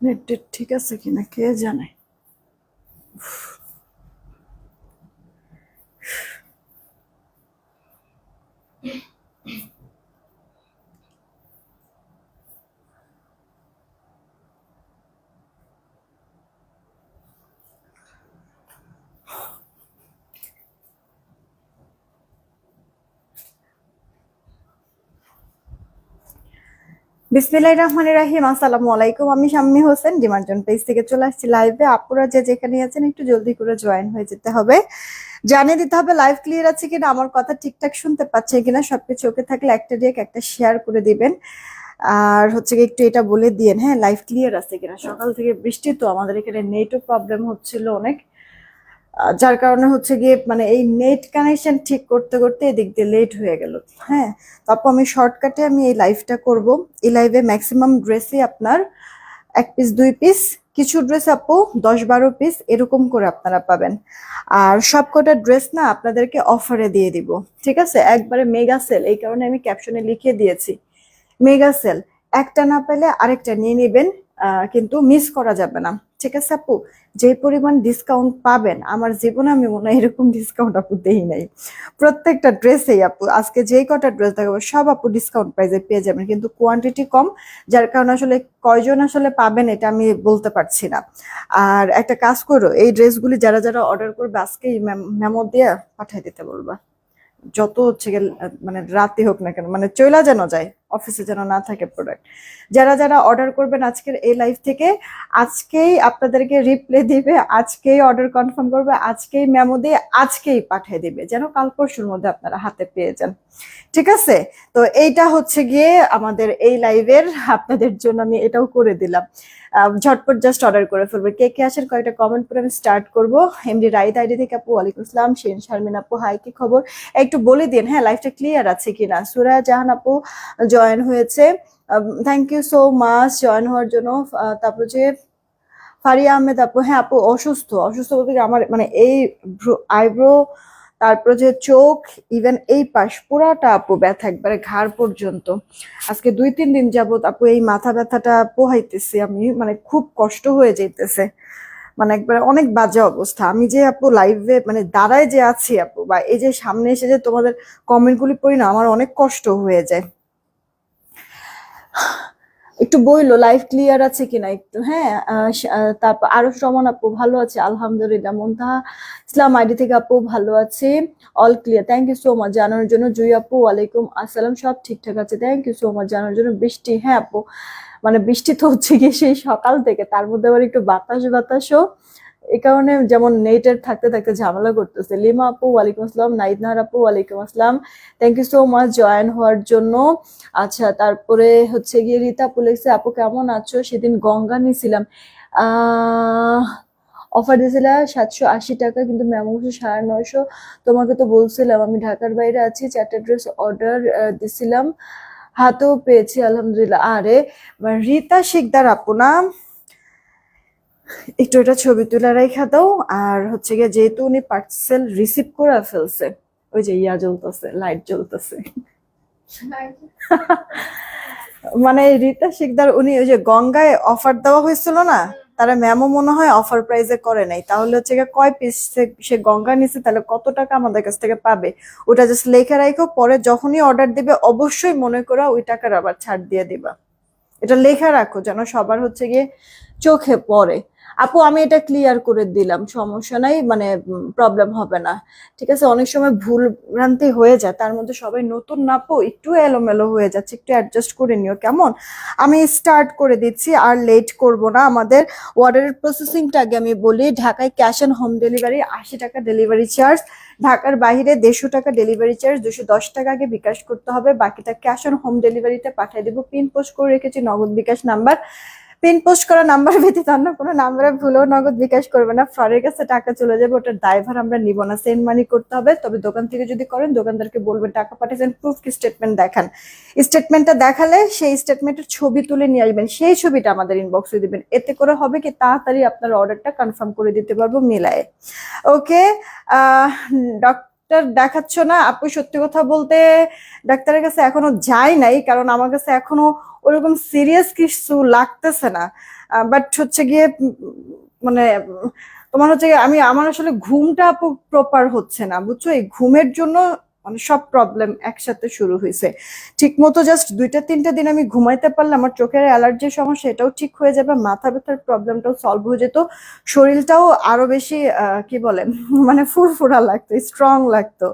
Net TET ঠিক আছে কিনা কে জানে। বিসমিল্লাহির রহমানির রহিম। আসসালামু আলাইকুম। আমি শাম্মী হোসেন ডিমার্জন পেজ থেকে চলে আসছি লাইভে। আপুরা যে যেখানে আছেন একটু জলদি করে জয়েন হয়ে যেতে হবে, জানিয়ে দিতে হবে লাইভ ক্লিয়ার আছে কিনা, আমার কথা ঠিকঠাক শুনতে পাচ্ছে কিনা। সবকিছু ওকে থাকলে একটা রেক একটা শেয়ার করে দিবেন। আর হচ্ছে কি একটু এটা বলে দিয়েন, হ্যাঁ লাইভ ক্লিয়ার আছে কিনা। সকাল থেকে বৃষ্টি, তো আমাদের এখানে নেটও প্রবলেম হচ্ছিল অনেক, যার কারণে হচ্ছে গিয়ে মানে এই নেট কানেকশন ঠিক করতে করতে এদিক দিয়ে লেট হয়ে গেল। হ্যাঁ, তারপর আমি শর্টকাটে আমি এই লাইভটা করব। এই লাইভে ম্যাক্সিমাম ড্রেসই আপনার 1 পিস 2 পিস, কিছু ড্রেস আপু 10-12 পিস এরকম করে আপনারা পাবেন। আর সবকটা ড্রেস না আপনাদেরকে অফারে দিয়ে দিব, ঠিক আছে, একবারে মেগা সেল। এই কারণে আমি ক্যাপশনে লিখে দিয়েছি মেগা সেল। একটা না পেলে আরেকটা নিয়ে নেবেন, কিন্তু মিস করা যাবে না, ঠিক আছে আপু। যে পরিমাণ ডিসকাউন্ট পাবেন আমার জীবনে আমি মনে হয় এরকম ডিসকাউন্ট আপু দেই নাই। প্রত্যেকটা ড্রেসেই আপু আজকে যেই কটা ড্রেস দেখাবো সব আপু ডিসকাউন্ট প্রাইসে পেয়ে যাবেন, কিন্তু কোয়ান্টিটি কম, যার কারণে আসলে কয়জন আসলে পাবেন এটা আমি বলতে পারছি না। আর একটা কাজ করো, এই ড্রেসগুলি যারা যারা অর্ডার করবে আজকেই মেমো দিয়ে পাঠিয়ে দিতে বলবা। যত হচ্ছে গিয়ে মানে রাতে হোক না কেন, মানে চইলা যেন যায়, অফিসে যেন না থাকে প্রোডাক্ট। যারা যারা অর্ডার করবেন আজকের এই লাইভ থেকে, আজকেই আপনাদেরকে রিপ্লাই দিবে, আজকেই অর্ডার কনফার্ম করবে, আজকেই মেমো দিয়ে আজকেই পাঠিয়ে দিবে, যেন কাল পরশুর মধ্যে আপনারা হাতে পেয়ে যান, ঠিক আছে। তো এইটা হচ্ছে গিয়ে আমাদের এই লাইভের আপনাদের জন্য আমি এটাও করে দিলাম। ঝটপট জাস্ট অর্ডার করে ফেলবে। কে কে আসেন কয়েকটা কমেন্ট করে আমি স্টার্ট করবো। এমডি রাইত আইডি থেকে আপু ওয়ালাইকুম আসসালাম। শিন শারমিন আপু হাই, কি খবর, একটু বলে দিন হ্যাঁ লাইভটা ক্লিয়ার আছে কিনা। সুরা জাহান আপু জয়েন হয়েছে, thank you so much join হওয়ার জন্য। তারপর যে ফারিয়া আহমেদ আপু, হ্যাঁ আপু অসুস্থ, অসুস্থ বলতে কি আমার মানে এই আইব্রো, তারপর যে চোখ, ইভেন এই পাশ পুরাটা আপু ব্যথা একবারে ঘাড় পর্যন্ত। আজকে 2-3 দিন যাবত আপু এই মাথা ব্যথাটা পোহাইতেছি আমি, মানে খুব কষ্ট হয়ে যাইতেছে, মানে একবারে অনেক বাজে অবস্থা। আমি যে আপু লাইভে মানে দাঁড়ায় যে আছি আপু, বা এই যে সামনে এসে যে তোমাদের কমেন্ট গুলি পড়ি না, আমার অনেক কষ্ট হয়ে যায়। একটু বইলো লাইভ ক্লিয়ার আছে কিনা একটু, হ্যাঁ। তারপর আরো সমান আপু ভালো আছে আলহামদুলিল্লাহ। মুনতাহা ইসলাম আইডি থেকে আপু ভালো আছে, all clear, thank you so much জানানোর জন্য। জুই আপু ওয়ালাইকুম আসসালাম, সব ঠিকঠাক আছে, থ্যাংক ইউ সো মাচ জানানোর জন্য। বৃষ্টি, হ্যাঁ আপু মানে বৃষ্টি তো হচ্ছে গিয়ে সেই সকাল থেকে, তার মধ্যে আবার একটু বাতাস বাতাসও, এই কারণে যেমন নেটের থাকতে থাকতে ঝামেলা করতেছে। লিমা আপু ওয়ালাইকুম আসসালাম, নাইদনার আপু ওয়ালাইকুম আসসালাম, thank you so much join হওয়ার জন্য। আচ্ছা, তারপরে হচ্ছে গিয়ে রীতা আপু লিখছে আপু কেমন আছো, সেদিন গঙ্গা নিয়েছিলাম, অফার দিয়েছিল 780 টাকা, কিন্তু ম্যাম বলছে 950। তোমাকে তো বলছিলাম আমি ঢাকার বাইরে আছি, 4টা ড্রেস অর্ডার দিছিলাম, হাতেও পেয়েছি আলহামদুলিল্লাহ। আরে রীতা শিকদার আপু না, একটু এটা ছবি তুলে রেখা দাও। আর হচ্ছে গিয়ে যেহেতু উনি পার্সেল রিসিভ করে ফেলছে, ওই যে ইয়া জ্বলতেছে, লাইট জ্বলতেছে, মানে রীতা শিকদার উনি ওই যে গঙ্গায় অফার দেওয়া হয়েছিল না, তারা ম্যামও মনে হয় অফার প্রাইসে করে নাই, তাহলে হচ্ছে গিয়ে কয় পিস সে গঙ্গা নিছে, তাহলে কত টাকা আমাদের কাছ থেকে পাবে ওটা জাস্ট লেখা রাখো, পরে যখনই অর্ডার দিবে অবশ্যই মনে করো ওই টাকার আবার ছাড় দিয়ে দিবা। এটা লেখা রাখো যেন সবার হচ্ছে গিয়ে চোখে পড়ে। আপু আমি এটা ক্লিয়ার করে দিলাম, সমস্যা নাই, মানে প্রবলেম হবে না, ঠিক আছে। অনেক সময় ভুল ভ্রান্তি হয়ে যায়, তার মধ্যে সবাই নতুন না আপু, একটু এলোমেলো হয়ে যাচ্ছে, একটু অ্যাডজাস্ট করে নিও কেমন। আমি স্টার্ট করে দিচ্ছি, আর লেট করব না। আমাদের অর্ডারের প্রসেসিংটা আগে আমি বলি। ঢাকায় ক্যাশ অন হোম ডেলিভারি 80 টাকা ডেলিভারি চার্জ, ঢাকার বাইরে 150 টাকা ডেলিভারি চার্জ, 210 টাকা আগে বিকাশ করতে হবে, বাকিটা ক্যাশ অন হোম ডেলিভারিতে পাঠিয়ে দেবো। পিন পোস্ট করে রেখেছি নগদ বিকাশ নাম্বার, পিন পোস্ট করা নাম্বার ব্যতীত অন্য কোনো নাম্বারে ভুলেও নগদ বিকাশ করবে না, ফ্রডের কাছে টাকা চলে যাবে, ওটার দায়ভার আমরা নিব না। সেন্ড মানি করতে হবে, তবে দোকান থেকে যদি করেন দোকানদারকে বলবেন টাকা পাঠিয়েছেন, প্রুফ কি স্টেটমেন্ট দেখান, স্টেটমেন্টটা দেখালে সেই স্টেটমেন্টের ছবি তুলে নিয়ে আসবেন, সেই ছবিটা আমাদের ইনবক্সে দিবেন, এতে করে হবে কি তাড়াতাড়ি আপনার অর্ডারটা কনফার্ম করে দিতে পারবো মিলায়ে। ওকে, ডাক্তার দেখাচ্ছ না আপু? সত্যি কথা বলতে ডাক্তারের কাছে এখনো যাই নাই, কারণ আমার কাছে এখনো ওরকম সিরিয়াস কিছু লাগতেছে না। বাট হচ্ছে গিয়ে মানে তোমার হচ্ছে গিয়ে আমার আসলে ঘুমটা আপু প্রপার হচ্ছে না, বুঝছো? এই ঘুমের জন্য মানে সব প্রবলেম একসাথে শুরু হয়েছে। ঠিক মতো জাস্ট 2-3 দিন আমি ঘুমাইতে পারলে আমার চোখের অ্যালার্জির সমস্যা এটাও ঠিক হয়ে যাবে, মাথা ব্যথার প্রবলেমটাও সলভ হয়ে যেত, শরীরটাও আরো বেশি কি বলে মানে ফুরফুরা লাগতো, স্ট্রং লাগতো।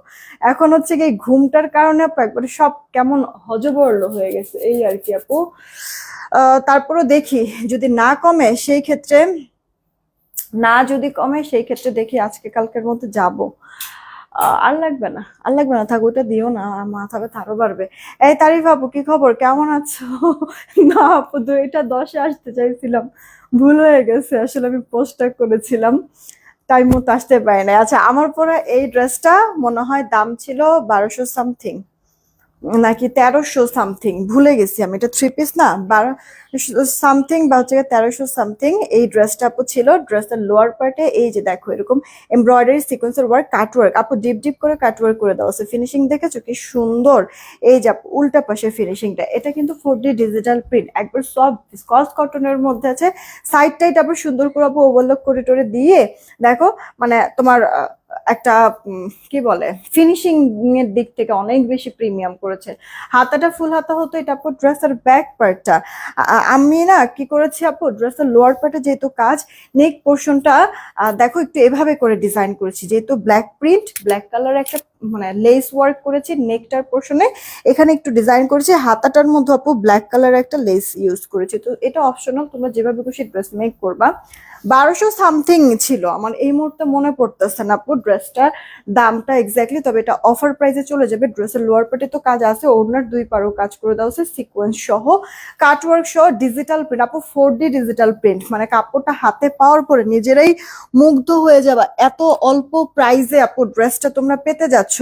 এখন হচ্ছে কি ঘুমটার কারণে আপু একবারে সব কেমন হজবরল হয়ে গেছে এই আর কি আপু। তারপরও দেখি যদি না কমে সেই ক্ষেত্রে, যদি কমে সেই ক্ষেত্রে দেখি আজকে কালকের মধ্যে যাব। আর লাগবে না, আর লাগবে না, থাক ওটা দিও না, আর মাথা ব্যথা আরো বাড়বে। এই তারিফ আপু কি খবর, কেমন আছো? না আপু 2টা 10-এ আসতে চাইছিলাম, ভুল হয়ে গেছে, আসলে আমি পোস্টটা করেছিলাম, টাইম মতো আসতে পারি না। আচ্ছা আমার পরা এই ড্রেসটা মনে হয় দাম ছিল 1200 সামথিং নাকি 1300 সামথিং, ভুলে গেছি আমি। এটা 3 পিস না, 1200 সামথিং বা হচ্ছে 1300 সামথিং এই ড্রেসটা আপু ছিল। ড্রেসের লোয়ার পার্টে এই যে দেখো এরকম এমব্রয়ডারি সিকোয়েন্সের ওয়ার্ক, কাট ওয়ার্ক আপু, ডিপ ডিপ করে কাট ওয়ার্ক করে দেওয়া আছে। ফিনিশিং দেখেছো কি সুন্দর? এই যে আপু উল্টা পাশে ফিনিশিংটা, এটা কিন্তু 4D ডিজিটাল প্রিন্ট, একবার সফট ভিসকস কটনের মধ্যে আছে। সাইড টাইট আবার সুন্দর করে আপু ওভারলক করে টরে দিয়ে দেখো, মানে তোমার একটা কি বলে ফিনিশিং এর দিক থেকে অনেক বেশি প্রিমিয়াম করেছে। হাতাটা ফুল হাতা হতো, এটা আপু ড্রেসের ব্যাক পার্টটা। আমি না কি করেছি আপু, ড্রেসের লোয়ার পার্টে যেহেতু কাজ, নেক পোর্শনটা দেখো একটু এভাবে করে ডিজাইন করেছি, যেহেতু ব্ল্যাক প্রিন্ট, ব্ল্যাক কালার একটা মানে লেস ওয়ার্ক করেছি নেকটার পোর্শনে, এখানে একটু ডিজাইন করেছি। হাতাটার মধ্যে আপু ব্ল্যাক কালার একটা লেস ইউজ করেছি। তো এটা অপশনাল, তোমরা যেভাবে খুশি ড্রেস মেক করবা। 1200 সামথিং ছিল, আমার এই মুহূর্তে মনে পড়তেছে না আপু ড্রেসটার দামটা এক্স্যাক্টলি, তবে এটা অফার প্রাইসে চলে যাবে। ড্রেসের লোয়ার পার্টে তো কাজ আছে, ওড়নার 2 পারও কাজ করে দেওয়া হচ্ছে সিকোয়েন্স সহ, কাটওয়ার্ক সহ, ডিজিটাল প্রিন্ট আপু, 4D ডিজিটাল প্রিন্ট, মানে কাপড়টা হাতে পাওয়ার পরে নিজেরাই মুগ্ধ হয়ে যাবা। এত অল্প প্রাইসে আপু ড্রেসটা তোমরা পেতে যাচ্ছ,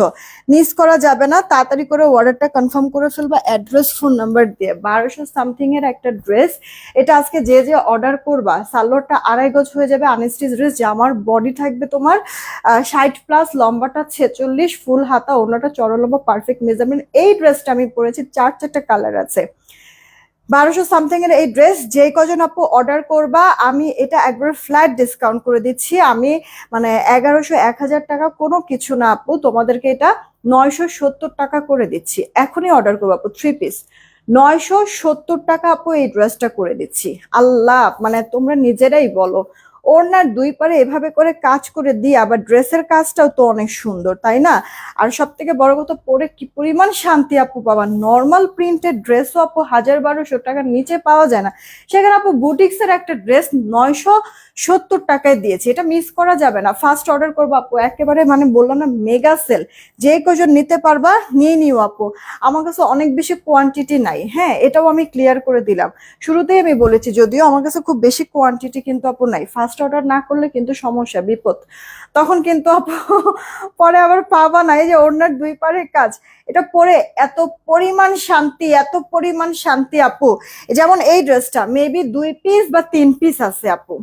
মিস করা যাবে না। তাড়াতাড়ি করে অর্ডারটা কনফার্ম করে ফেলবা অ্যাড্রেস ফোন নাম্বার দিয়ে। 1200 সামথিং এর একটা ড্রেস, এটা আজকে যে যে অর্ডার করবা, সালোয়ারটা 2.5 গজ হয়ে যাবে, আনস্টিচ ড্রেস, জামার বডি থাকবে তোমার 60+, লম্বাটা 46, ফুল হাতা, ওড়নাটা চড়লম্বা, পারফেক্ট মেজারমেন্ট। এই ড্রেসটা আমি পরেছি, 4-4টা কালার আছে। 1200 সামথিং এর এই ড্রেস যে কজন আপু অর্ডার করবা, আমি এটা একবার ফ্ল্যাট ডিসকাউন্ট করে দিচ্ছি। আমি মানে 1100 1000 টাকা কোনো কিছু না আপু, তোমাদেরকে এটা 970 টাকা করে দিচ্ছি। এখনই অর্ডার করবো আপু 3 পিস, 970 টাকা আপু এই ড্রেসটা করে দিচ্ছি। আল্লাহ, মানে তোমরা নিজেরাই বলো, ওড়নার 2 পারে এভাবে করে কাজ করে দিয়ে আবার ড্রেসের কাজটাও তো অনেক সুন্দর, তাই না? আর সব থেকে বড় কথা, পরে কি পরিমাণ শান্তি আপু পাবা। নর্মাল প্রিন্টেড ড্রেসও আপু 1000-1200 টাকার নিচে পাওয়া যায় না, সেখানে আপু বুটিক্স এর একটা ড্রেস 970 টাকায় দিয়েছে, এটা মিস করা যাবে না। ফার্স্ট অর্ডার করবো আপু, একেবারে মানে বললাম না মেগা সেল, যে কজন নিতে পারবা নিয়ে নিও আপু। আমার কাছে অনেক বেশি কোয়ান্টিটি নাই, হ্যাঁ এটাও আমি ক্লিয়ার করে দিলাম। শুরুতেই আমি বলেছি যদিও আমার কাছে খুব বেশি কোয়ান্টিটি কিন্তু আপু নাই, ফার্স্ট অর্ডার না করলে কিন্তু সমস্যা, বিপদ, তখন কিন্তু আপু পরে আবার পাবা না। এই যে ওড়নার 2 পারে কাজ, এটা পরে এত পরিমাণ শান্তি, এত পরিমাণ শান্তি আপু। যেমন এই ড্রেসটা মেবি 2 পিস বা 3 পিস আছে আপু,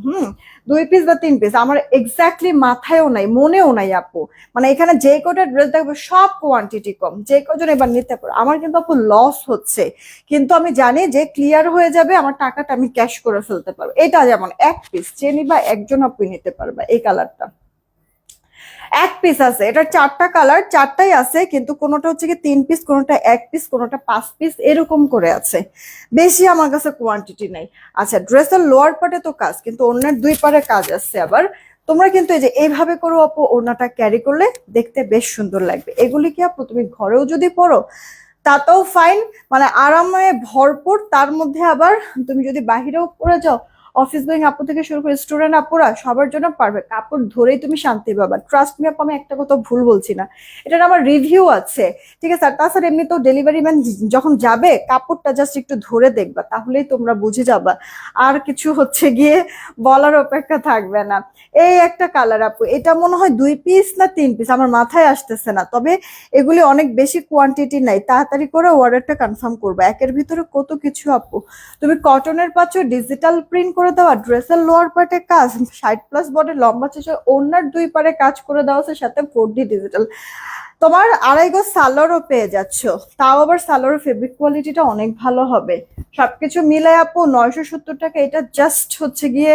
2 পিস বা 3 পিস, আমার এক্স্যাক্টলি মাথায়ও নাই, মনেও নাই আপু। মানে এখানে যে কটা ড্রেস দেখবো সব কোয়ান্টিটি কম, যে কজন এবার নিতে পারো। আমার কিন্তু আপু লস হচ্ছে, কিন্তু আমি জানি যে ক্লিয়ার হয়ে যাবে, আমার টাকাটা আমি ক্যাশ করে ফেলতে পারবো। এটা যেমন 1 পিস, যে নিবা একজন আপু নিতে পারবা। এই কালারটা 1 পিস আছে, এটা 4টা কালার, 4টাই আছে, কিন্তু কোনোটা হচ্ছে কি 3 পিস, কোনোটা 1 পিস, কোনোটা 5 পিস, এরকম করে আছে। বেশি আমার কাছে কোয়ান্টিটি নাই। আচ্ছা ড্রেসের লোয়ার পার্টে তো কাজ, কিন্তু অন্যের 2 পারে কাজ আছে আবার। তোমরা কিন্তু এই যে এইভাবে করো আপু, ওড়নাটা ক্যারি করলে দেখতে বেশ সুন্দর লাগবে। এগুলি কি আপু তুমি ঘরেও যদি পরো তাতেও ফাইন, মানে আরামে ভরপুর। তার মধ্যে আবার তুমি যদি বাহিরেও পরে যাও, অফিস গোয়িং আপু থেকে শুরু করে স্টুডেন্ট আপুরা সবার জন্য পারফেক্ট। কাপড় ধরেই তুমি শান্তি পাবা, ট্রাস্ট মি আপু, আমি একটা কথা ভুল বলছি না, এটার আমার রিভিউ আছে, ঠিক আছে? আর তাছাড়া এমনি তো ডেলিভারি ম্যান যখন যাবে, কাপড়টা জাস্ট একটু ধরে দেখবা, তাহলেই তোমরা বুঝে যাবা, আর কিছু হচ্ছে গিয়ে বলার অপেক্ষা থাকবে না। এই একটা কালার আপু, এটা মনে হয় 2 পিস না 3 পিস, আমার মাথায় আসতেছে না, তবে এগুলি অনেক বেশি কোয়ান্টিটি নাই। তাড়াতাড়ি করে অর্ডারটা কনফার্ম করবা, একের ভিতরে কত কিছু আপু। তুমি কটনের পাচ্ছ, ডিজিটাল প্রিন্ট করে দেওয়া, ড্রেসের লোয়ার পার্টে কাজ, 60+ বডি, লম্বা চেঁচে, ওড়নার 2 পারে কাজ করে দেওয়া আছে, সাথে 4D ডিজিটাল। তোমার 2.5 গজ সালোয়ারও পেয়ে যাচ্ছ, তাও আবার সালোয়ার ফেব্রিক কোয়ালিটিটা অনেক ভালো হবে। সবকিছু মিলাই আপু 970 টাকা, এটা জাস্ট হচ্ছে গিয়ে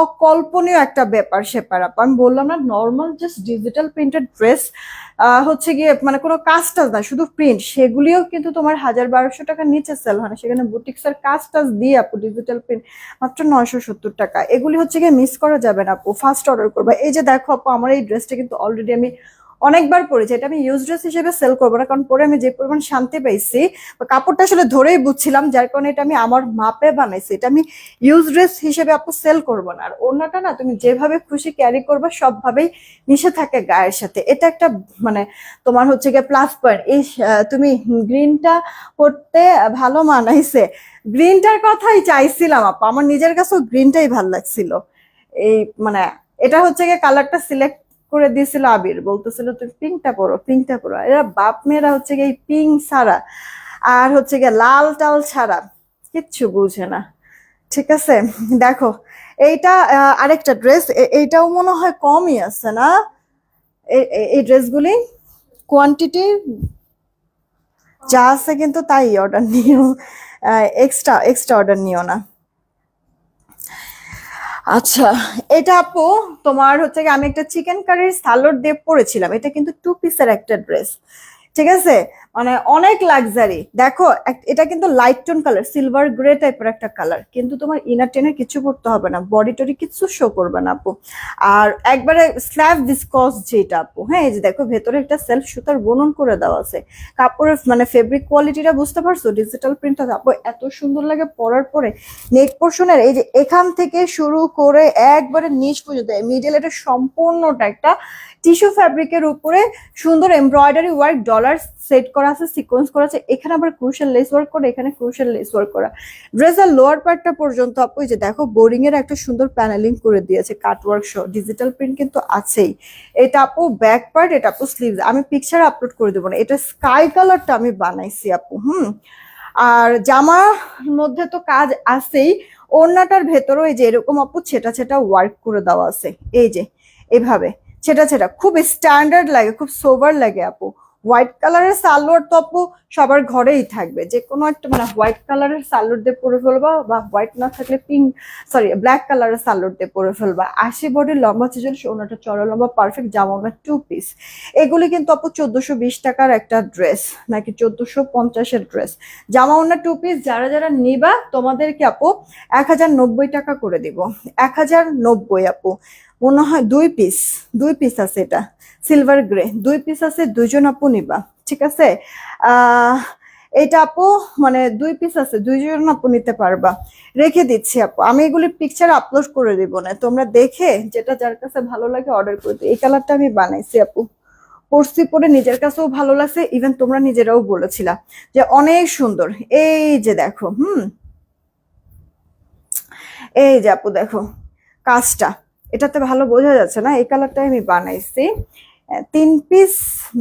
অকল্পনীয় একটা ব্যাপার স্যাপার আপু। আমি বললাম না, normal just digital printed dress হচ্ছে গিয়ে মানে কোনো কাজ টাজ না, শুধু প্রিন্ট, সেগুলিও কিন্তু তোমার 1000-1200 টাকার নিচে সেল হয় না। সেখানে বুটিক্সের কাজ টাজ দিয়ে আপু ডিজিটাল প্রিন্ট মাত্র 970 টাকা। এগুলি হচ্ছে গিয়ে মিস করা যাবে না আপু, ফার্স্ট অর্ডার করবা। এই যে দেখো আপু, আমার এই ড্রেসটা কিন্তু অলরেডি আমি অনেকবার পরেছি। এটা আমি ইউজ ড্রেস হিসেবে সেল করবো না, কারণ পরে আমি যে পরিমাণ শান্তি পাইছি, কাপড়টা আসলে ধরেই বুঝছিলাম, যার কারণে এটা আমি আমার মাপে বানাইছি। এটা আমি ইউজ ড্রেস হিসেবে আপু সেল করবো না। আর ওড়নাটা না তুমি যেভাবে খুশি ক্যারি করবা সবভাবেই মিশে থাকে গায়ের সাথে, এটা একটা মানে তোমার হচ্ছে গিয়ে প্লাস পয়েন্ট। এই তুমি গ্রিনটা পরতে ভালো মানাইছে, গ্রিনটার কথাই চাইছিলাম আপু, আমার নিজের কাছেও গ্রিনটাই ভালো লাগছিল। এই মানে এটা হচ্ছে গিয়ে কালারটা সিলেক্ট করে দিয়েছিল আবির, বলতেছিল তুমি পিঙ্কটা পরো, পিঙ্কটা পরো। এরা বাপ মেয়েরা হচ্ছে গিয়ে পিঙ্ক ছাড়া আর হচ্ছে গিয়ে লাল টাল ছাড়া কিচ্ছু বুঝে না। ঠিক আছে, দেখো এইটা আরেকটা ড্রেস, এইটাও মনে হয় কমই আছে না? এই ড্রেসগুলি কোয়ান্টিটি যা আছে কিন্তু তাই অর্ডার নিও, এক্সট্রা এক্সট্রা অর্ডার নিও না। আচ্ছা, এটা আপু তোমার হচ্ছে কি, আমি একটা চিকেন কারির সালোয়ার দিয়ে পরেছিলাম, এটা কিন্তু 2 পিসের একটা ড্রেস। ঠিক আছে, মানে অনেক লাক্সারি। দেখো এটা কিন্তু light tone colour, silver grey টাইপের একটা কালার, কিন্তু তোমার ইনার টেনের কিছু করতে হবে না, বডি টডি কিছু শো করবে না আপু। আর একবারে স্ল্যাব ভিসকস যেটা আপু, হ্যাঁ এই যে দেখো ভেতরে একটা সেলফ সুতার বুনন করে দেওয়া আছে। কাপড়ের মানে ফেব্রিক কোয়ালিটিটা বুঝতে পারছো? ডিজিটাল প্রিন্টটা আপু এত সুন্দর লাগে পরার পরে। নেক পোর্শনের এই যে এখান থেকে শুরু করে একবারে নিচ পর্যন্ত মিডল, এটা সম্পূর্ণটা একটা টিস্যু ফ্যাব্রিকের উপরে সুন্দর এমব্রয়ডারি ওয়ার্ক, ডলার সেট করা আছে, সিকোয়েন্স করা আছে, এখানে আবার ক্রুশিয়াল লেস ওয়ার্ক করা, এখানে ক্রুশিয়াল লেস ওয়ার্ক করা। ড্রেসের লোয়ার পার্টটা পর্যন্ত আপু এই যে দেখো বোরিং এর একটা সুন্দর প্যানেলিং করে দিয়েছে, কাট ওয়ার্ক সহ, ডিজিটাল প্রিন্ট কিন্তু আছেই। এটা আপু ব্যাক পার্ট, এটা আপু স্লিভস, আমি পিকচার আপলোড করে দেবো না, এটা স্কাই কালারটা আমি বানাইছি আপু। আর জামার মধ্যে তো কাজ আছেই, ওড়নাটার ভেতরেও এই যে এরকম আপু ছেটা ছেটা ওয়ার্ক করে দেওয়া আছে, এই যে এভাবে ছেটা ছেটা, খুব স্ট্যান্ডার্ড লাগে, খুব সোবার লাগে আপু। হোয়াইট কালারের সালোয়ার তো আপু সবার ঘরেই থাকবে, যে কোনো একটা মানে হোয়াইট কালারের সালোয়ার দিয়ে পরে ফেলবা, বা হোয়াইট না থাকলে পিঙ্ক সরি ব্ল্যাক কালারের সালোয়ার দিয়ে পরে ফেলবা। 80 বডির লম্বা 46, ওনাটা চড়া লম্বা পারফেক্ট, জামা ওনা 2 পিস। এগুলি কিন্তু আপু 1420 টাকার একটা ড্রেস, নাকি 1450-এর ড্রেস। জামা ওনা 2 পিস, যারা যারা নিবা তোমাদেরকে আপু 1090 টাকা করে দিব, 1090 আপু। মনে হয় 2 পিস, 2 পিস আছে, এটা সিলভার গ্রে 2 পিস আছে, দুইজন আপু নিবা। ঠিক আছে, আহ এটা আপু মানে 2 পিস আছে, দুইজন আপু নিতে পারবা, রেখে দিচ্ছি আপু। আমি এগুলি পিকচার আপলোড করে দিব না, তোমরা দেখে যেটা যার কাছে ভালো লাগে অর্ডার করে দিও। এই কালারটা আমি বানাইছি আপু, পরছি পরে নিজের কাছেও ভালো লাগছে, ইভেন তোমরা নিজেরাও বলেছিলা যে অনেক সুন্দর। এই যে দেখো, এই যে আপু দেখো কাজটা, এটাতে ভালো বোঝা যাচ্ছে না, এই কালারটাই আমি বানাইছি। 3 পিস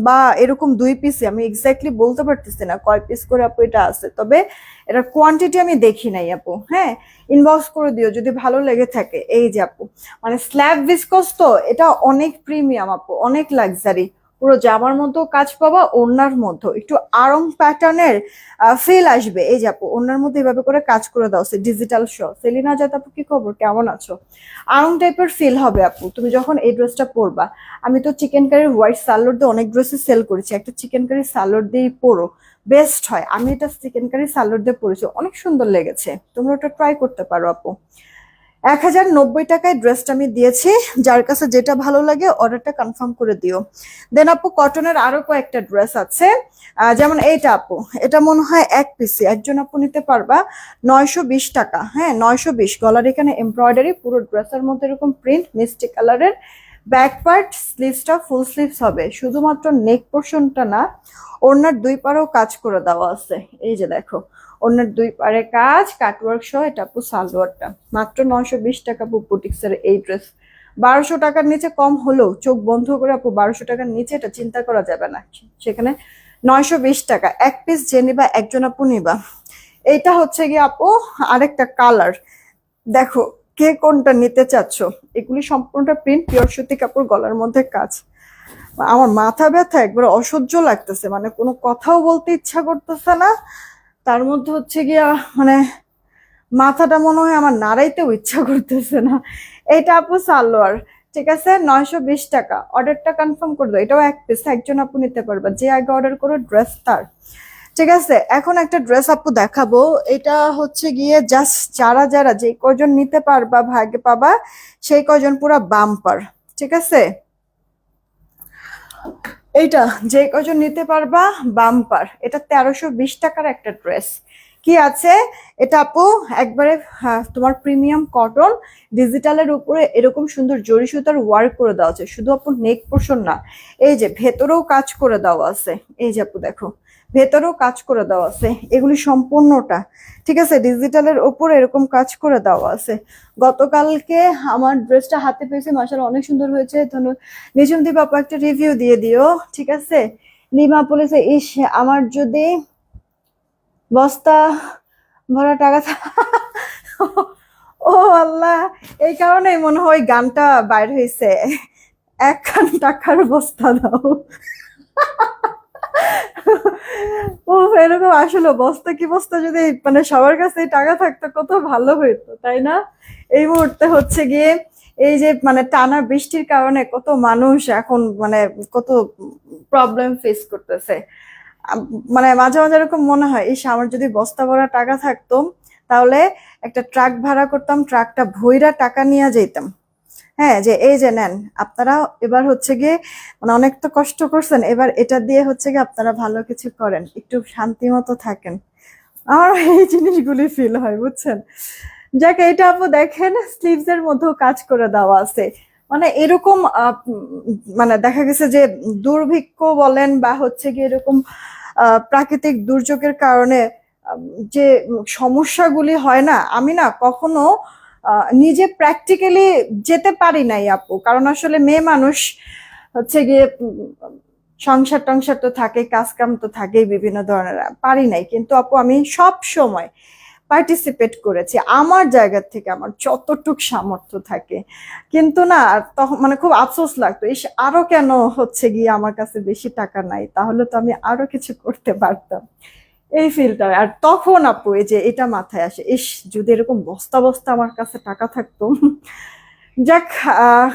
বা এরকম 2 পিসে, আমি এক্স্যাক্টলি বলতে পারতেছি না কয় পিস করে আপু এটা আছে, তবে এটা কোয়ান্টিটি আমি দেখি নাই আপু। হ্যাঁ, ইনবক্স করে দিও যদি ভালো লেগে থাকে। এই যে আপু মানে স্ল্যাব ভিসকস তো, এটা অনেক প্রিমিয়াম আপু, অনেক লাক্সারি, পুরো জামার মধ্যেও কাজ পাবা, ওড়নার মধ্যেও একটু আরং প্যাটার্নের ফিল আসবে। এই যে আপু ওড়নার মধ্যে এভাবে করে কাজ করে দাও, ডিজিটাল শো। সেলিনা জাত আপু কি খবর, কেমন আছো? আরং টাইপের ফিল হবে আপু তুমি যখন এই ড্রেসটা পরবা। আমি তো চিকেন কারির হোয়াইট সালোয়ার দিয়ে অনেক ড্রেসে সেল করেছি, একটা চিকেন কারি সালোয়ার দিয়েই পরো, বেস্ট হয়। আমি এটা চিকেন কারি সালোয়ার দিয়ে পরেছি, অনেক সুন্দর লেগেছে, তোমরা ওটা ট্রাই করতে পারো আপু। 1090 টাকায় ড্রেসটা আমি দিয়েছি, যার কাছে যেটা ভালো লাগে অর্ডারটা কনফার্ম করে দিও। দেন আপু কটনের আরো কয়েকটা ড্রেস আছে, যেমন এইটা আপু, এটা মনে হয় 1 পিসে, একজন আপু নিতে পারবা 920 টাকা। হ্যাঁ 920, গলার এখানে এমব্রয়ডারি, পুরো ড্রেসের মধ্যে এরকম প্রিন্ট মিষ্টি কালারের। ব্যাক পার্ট স্লিভসটা ফুল স্লিভস হবে, শুধুমাত্র নেক পোর্শনটা না, ওড়নার 2 পারেও কাজ করে দেওয়া আছে। এই যে দেখো ওড়নার 2 পারে কাজ, কাটওয়ার্ক সহ, এটা আপু সালোয়ারটা মাত্র 920 টাকা আপু। বুটিক্সের এই ড্রেস 1200 টাকার নিচে কম হলেও চোখ বন্ধ করে আপু 1200 টাকার নিচে এটা চিন্তা করা যাবে না, সেখানে 920 টাকা। 1 পিস যে নিবা একজন আপু নিবা। এইটা হচ্ছে গিয়ে আপু আরেকটা কালার, দেখো কে কোনটা নিতে চাচ্ছ। এগুলি সম্পূর্ণটা প্রিন্ট, পিওর সুতি কাপড়, গলার মধ্যে কাজ, আমার মাথা ব্যথা একবার অসহ্য লাগতেছে, মানে কোনো কথাও বলতে ইচ্ছা করতেছে না। তার মধ্যে হচ্ছে গিয়া মানে মাথাটা মনে হয় আমার নাড়াইতেও ইচ্ছা করতেছে না। এটা আপু সালোয়ার, ঠিক আছে, 920 টাকা। অর্ডারটা কনফার্ম করে দাও, এটাও এক পিস, একজন আপু নিতে পারবা, যে আগে অর্ডার করো ড্রেস তার। ঠিক আছে, এখন একটা ড্রেস আপু দেখাবো। এটা হচ্ছে গিয়ে জাস্ট যারা যারা যে কজন নিতে পারবা ভাগে পাবা, সেই কজন পুরা বাম্পার। ঠিক আছে, এইটা যে কজন নিতে পারবা বাম্পার। এটা 1320 টাকার একটা ড্রেস। কি আছে এটা আপু? একবারে তোমার প্রিমিয়াম কটন, ডিজিটালের উপরে এরকম সুন্দর জরি সুতার ওয়ার্ক করে দেওয়া আছে। শুধু আপু নেক পোর্শন না, এই যে ভেতরেও কাজ করে দেওয়া আছে। এই যে আপু দেখো, ভেতরেও কাজ করে দেওয়া আছে, এগুলি সম্পূর্ণটা। ঠিক আছে, ডিজিটালের উপরে এরকম কাজ করে দেওয়া আছে। গতকালকে আমার ড্রেসটা হাতে পেয়েছে, মাশাআল্লাহ অনেক সুন্দর হয়েছে। ধন্যবাদ। নিজুম দীপ আপু একটা রিভিউ দিয়ে দিও। ঠিক আছে, লিমা বলেছে, ইস আমার যদি বস্তা ভরা টাকা ও আল্লাহ, এই কারণেই মনে হয় গানটা বাইর হয়েছে, 1 খান টাকার বস্তা দাও। ও এরকম আসলে বস্তা কি বস্তা, যদি মানে সবার কাছে টাকা থাকতো কত ভালো হইতো, তাই না? এই মুহূর্তে হচ্ছে গিয়ে এই যে মানে টানা বৃষ্টির কারণে কত মানুষ এখন মানে কত প্রবলেম ফেস করতেছে। মানে মাঝে মাঝে এরকম মনে হয়, ইস আমার যদি বস্তা ভরা টাকা থাকতো, তাহলে একটা ট্রাক ভাড়া করতাম, ট্রাকটা ভইরা টাকা নিয়ে যেতাম। হ্যাঁ, যে এই যে নেন আপনারা, এবার হচ্ছে গিয়ে মানে অনেক তো কষ্ট করছেন, এবার এটা দিয়ে হচ্ছে গিয়ে আপনারা ভালো কিছু করেন, একটু শান্তি মতো থাকেন। আমার এই জিনিসগুলি ফিল হয়, বুঝছেন? যাক, এটা আপু দেখেন স্লিভস এর মধ্যেও কাজ করে দেওয়া আছে। মানে এরকম মানে দেখা গেছে যে দুর্ভিক্ষ বলেন বা হচ্ছে গিয়ে এরকম প্রাকৃতিক দুর্যোগের কারণে আম, যে সমস্যাগুলি হয় না, আমি না কখনো নিজে প্র্যাকটিক্যালি যেতে পারি নাই আপু, কারণ আসলে মেয়ে মানুষ হচ্ছে গিয়ে সংসার টংসার তো থাকে, কাজ কাম তো থাকেই বিভিন্ন ধরনের, পারি নাই। কিন্তু আপু আমি সব সময় পার্টিসিপেট করেছি আমার জায়গা থেকে, আমার যতটুক সামর্থ্য থাকে। কিন্তু না, তখন মানে খুব আফসোস লাগতো, ইস আরো কেন হচ্ছে গিয়ে আমার কাছে বেশি টাকা নাই, তাহলে তো আমি আরো কিছু করতে পারতাম। এই ফিলটা, আর তখন আপু এই যে এটা মাথায় আসে, ইস যদি এরকম বস্তা বস্তা আমার কাছে টাকা থাকতো। যাক, আহ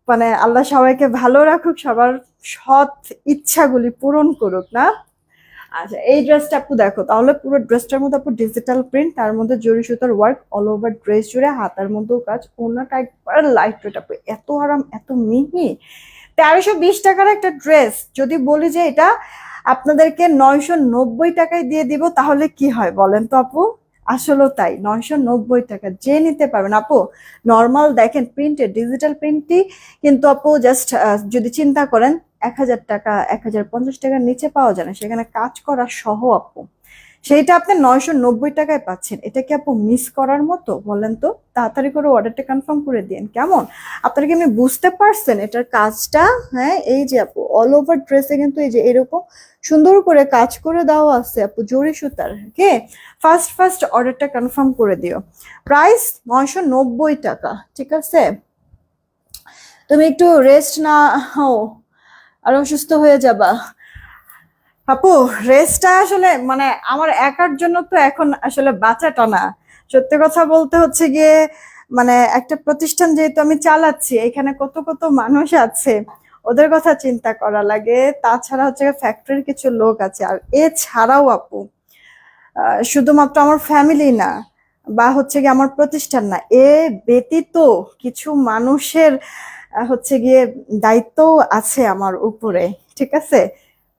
মানে আল্লাহ সবাইকে ভালো রাখুক, সবার সৎ ইচ্ছাগুলি পূরণ করুক না। আচ্ছা, এই ড্রেসটা আপু দেখো, তাহলে পুরো ড্রেসটার মধ্যে আপু ডিজিটাল প্রিন্ট, তার মধ্যে জরি সুতার ওয়ার্ক অল ওভার ড্রেস জুড়ে, হাতার মধ্যেও কাজ, ওড়নাটা একবার লাইট ওয়েট আপু, এত আরাম এত মিহি। 1320 টাকার একটা ড্রেস যদি বলি যে এটা আপনাদেরকে 990 টাকায় দিয়ে দিব, তাহলে কি হয় বলেন তো আপু? আসলেও তাই, 990 টাকা যে নিতে পারবেন আপু। নর্মাল দেখেন প্রিন্টের ডিজিটাল প্রিন্টটি কিন্তু আপু জাস্ট যদি চিন্তা করেন 1000 টাকা, 1050 টাকার নিচে পাওয়া যায় না, সেখানে কাজ করা সহ আপু। সেইটা আপনি 990 টাকায় পাচ্ছেন, এটা কি আপু মিস করার মতো বলেন তো? তাড়াতাড়ি করে অর্ডারটা কনফার্ম করে দিন, কেমন? আপনারা কি আমি বুঝতে পারছেন এটার কাজটা? হ্যাঁ, এই যে আপু অল ওভার ড্রেসে কিন্তু এই যে এরকম সুন্দর করে কাজ করে দেওয়া আছে আপু, জরি সুতার। ওকে, ফার্স্ট ফার্স্ট অর্ডারটা কনফার্ম করে দিও। প্রাইস 990 টাকা। ঠিক আছে, তুমি একটু রেস্ট না হও আর অসুস্থ হয়ে যাবা আপু। রেস্টটা আসলে মানে আমার একার জন্য তো এখন আসলে বাঁচাটা না। সত্যি কথা বলতে হচ্ছে গিয়ে মানে একটা প্রতিষ্ঠান যেহেতু আমি চালাচ্ছি, এখানে কত কত মানুষ আছে, ওদের কথা চিন্তা করা লাগে। তাছাড়া হচ্ছে ফ্যাক্টরির কিছু লোক আছে, আর এছাড়াও আপু শুধুমাত্র আমার ফ্যামিলি না বা হচ্ছে গিয়ে আমার প্রতিষ্ঠান না, এ ব্যতীত কিছু মানুষের হচ্ছে গিয়ে দায়িত্ব আছে আমার উপরে। ঠিক আছে,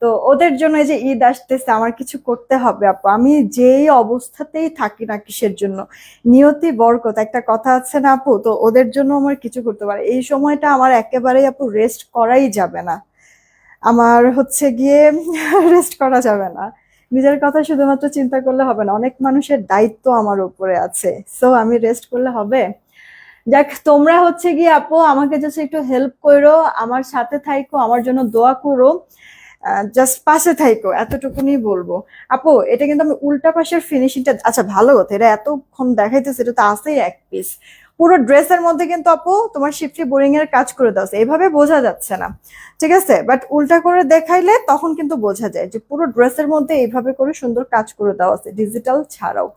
তো ওদের জন্য এই যে ঈদ আসতেছে, আমার কিছু করতে হবে আপু। আমি যেই অবস্থাতেই থাকি না কিসের জন্য, নিয়তি বরকত একটা কথা আছে না আপু, তো ওদের জন্য আমার কিছু করতে পারে। এই সময়টা আমার একেবারেই আপু রেস্ট করাই যাবে না, আমার হচ্ছে গিয়ে রেস্ট করা যাবে না। নিজের কথা শুধুমাত্র চিন্তা করলে হবে না, অনেক মানুষের দায়িত্ব আমার উপরে আছে, সো আমি রেস্ট করলে হবে? যাক, তোমরা হচ্ছে গিয়ে আপু আমাকে জাস্ট একটু হেল্প করো, আমার সাথে থাইকো, আমার জন্য দোয়া করো, জাস্ট পাশে থাইকো, এতটুকুনি বলবো। আপু এটা কিন্তু আমি উল্টা পাশের ফিনিশিংটা, আচ্ছা ভালো কথা, এটা এতক্ষণ দেখাইতেছে, এটা তো আছেই এক পিস, পুরো ড্রেসের মধ্যে কিন্তু আপু তোমার শিফটি বোরিং এর কাজ করে দাও, এভাবে বোঝা যাচ্ছে না, ঠিক আছে, বাট উল্টা করে দেখাইলে তখন কিন্তু বোঝা যায় যে পুরো ড্রেসের মধ্যে এইভাবে করে সুন্দর কাজ করে দেওয়া আছে ডিজিটাল ছাড়াও।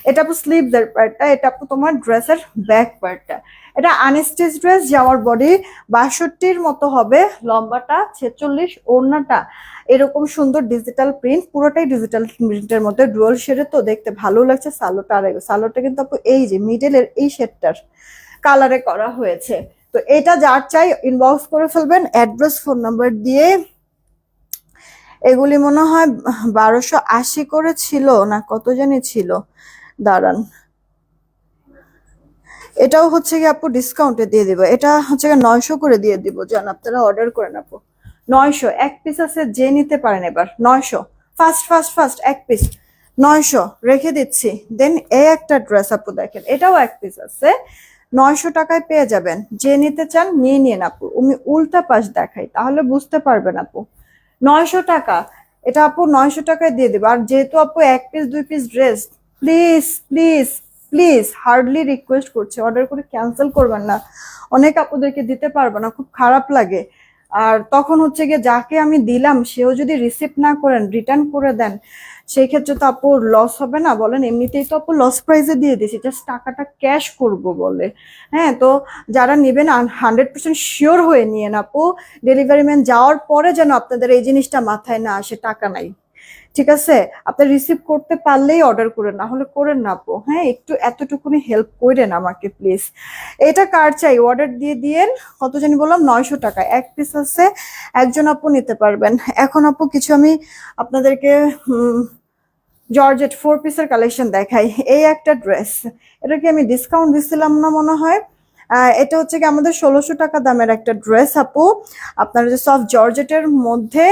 এটা আপু স্লিভসের পার্টটা, এটা আপু তোমার ড্রেসের ব্যাক পার্টটা। এটা আনস্টিচ ড্রেস, যাওয়ার বডি 62 মতো হবে, লম্বাটা 46, ওড়নাটা এরকম সুন্দর ডিজিটাল প্রিন্ট, পুরোটাই ডিজিটাল প্রিন্টের মধ্যে ডুয়াল শেডে, তো দেখতে ভালো লাগছে। সালোটা আর সালোটা কিন্তু আপু এই যে মিডলের এই শেডটার কালারে করা হয়েছে। তো এটা যার চাই ইনবক্স করে ফেলবেন অ্যাড্রেস ফোন নাম্বার দিয়ে। এগুলি মনে হয় 1280 করে ছিল না কত জানি ছিল, দাঁড়ান, এটাও হচ্ছে কি আপু ডিসকাউন্টে দিয়ে দিব, এটা হচ্ছে 900 করে দিয়ে দিব, জান আপনারা অর্ডার করেন আপু। 900 এক পিস আছে, যে নিতে পারেন এবার 900, ফার্স্ট ফার্স্ট ফার্স্ট এক পিস 900 রেখে দিচ্ছি। দেন এই একটা ড্রেস আপু দেখেন, এটাও এক পিস আছে, 900 টাকায় পেয়ে যাবেন, যে নিতে চান নিয়ে নিন আপু। আমি উল্টা পাশ দেখাই তাহলে বুঝতে পারবেন আপু। 900 টাকা, এটা আপু 900 টাকায় দিয়ে দেবো। আর যেহেতু আপু এক piece 2 piece dress, please please please hardly request করছি অর্ডার করে ক্যান্সেল করবেন না, অনেক আপুদেরকে দিতে পারবো না, খুব খারাপ লাগে। আর তখন হচ্ছে গিয়ে যাকে আমি দিলাম সেও যদি রিসিভ না করেন, রিটার্ন করে দেন, সেই ক্ষেত্রে তো আপুর লস হবে না বলেন? এমনিতেই তো আপু লস প্রাইসে দিয়ে দিয়েছি, জাস্ট টাকাটা ক্যাশ করব বলে। হ্যাঁ, তো যারা নেবেন 100% শিওর হয়ে নিয়েন আপু, ডেলিভারি ম্যান যাওয়ার পরে যেন আপনাদের এই জিনিসটা মাথায় না আসে টাকা নাই, ঠিক আছে? আপনি রিসিভ করতে পারলেই অর্ডার করেন, না হলে করেন না আপু। হ্যাঁ, একটু এতটুকুনি হেল্প করেন আমাকে প্লিজ। এটা কার চাই অর্ডার দিয়ে দিয়েন। কত জানি বললাম, 900 টাকা এক পিস আছে, একজন আপু নিতে পারবেন। এখন আপু কিছু আমি আপনাদেরকে জর্জেট 4 পিসের কালেকশন দেখাই। এই একটা ড্রেস, এটা কি আমি ডিসকাউন্ট দিছিলাম না মনে হয়। এটা হচ্ছে কি আমাদের 1600 টাকা দামের একটা ড্রেস আপু, আপনারা যে সফট জর্জেটের মধ্যে